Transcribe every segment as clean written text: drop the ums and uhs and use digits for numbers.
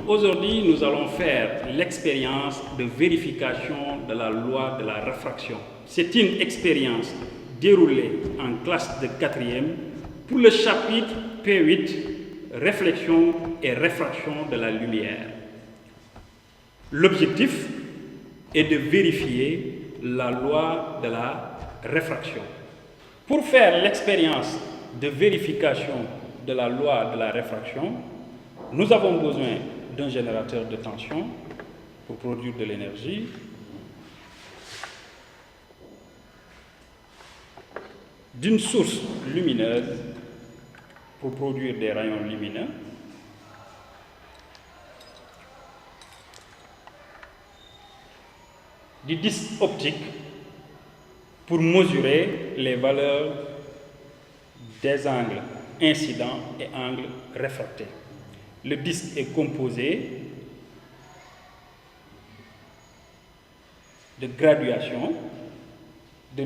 Aujourd'hui, nous allons faire l'expérience de vérification de la loi de la réfraction. C'est une expérience déroulée en classe de 4e pour le chapitre P8, réflexion et réfraction de la lumière. L'objectif est de vérifier la loi de la réfraction. Pour faire l'expérience de vérification de la loi de la réfraction, nous avons besoin d'un générateur de tension pour produire de l'énergie, d'une source lumineuse pour produire des rayons lumineux, du disque optique pour mesurer les valeurs des angles incidents et angles réfractés. Le disque est composé de graduation de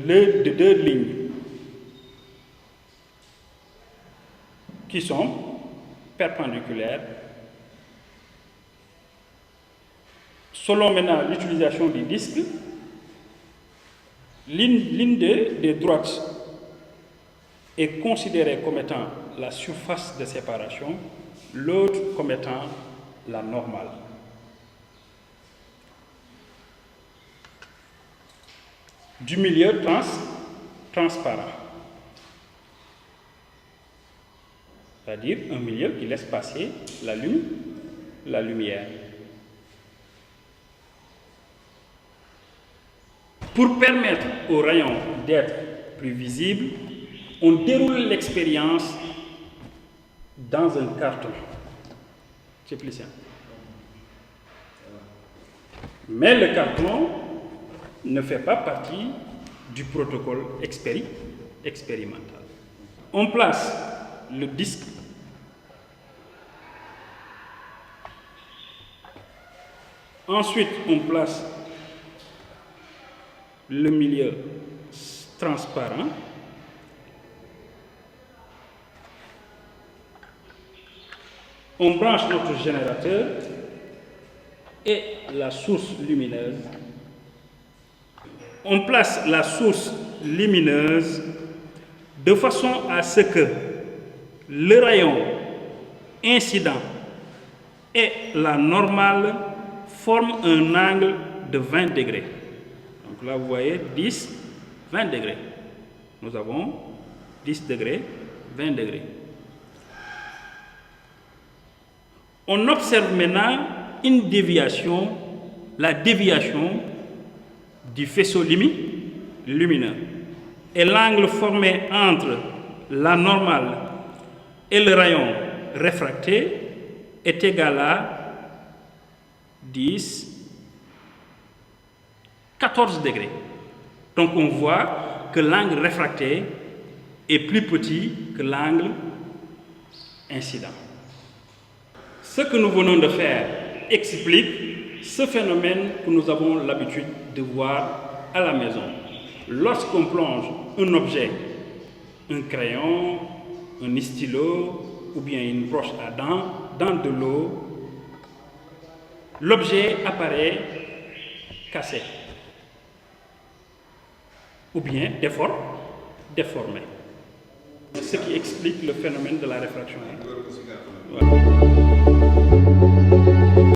deux lignes qui sont perpendiculaires. Selon maintenant l'utilisation du disque, l'une des droites est considérée comme étant la surface de séparation, l'autre comme étant la normale. Du milieu transparent, c'est-à-dire un milieu qui laisse passer la lumière. Pour permettre aux rayons d'être plus visibles, on déroule l'expérience dans un carton. C'est plus simple. Mais le carton ne fait pas partie du protocole expérimental. On place le disque ensuite on place le milieu transparent. On branche notre générateur et la source lumineuse. On place la source lumineuse de façon à ce que le rayon incident et la normale forment un angle de 20 degrés. Donc là, vous voyez 10, 20 degrés. Nous avons 10 degrés, 20 degrés. On observe maintenant une déviation, la déviation du faisceau lumineux. Et l'angle formé entre la normale et le rayon réfracté est égal à 14 degrés. Donc on voit que l'angle réfracté est plus petit que l'angle incident. Ce que nous venons de faire explique ce phénomène que nous avons l'habitude de voir à la maison. Lorsqu'on plonge un objet, un crayon, un stylo ou bien une broche à dents dans de l'eau, l'objet apparaît cassé ou bien déformé. Ce qui explique le phénomène de la réfraction. Voilà.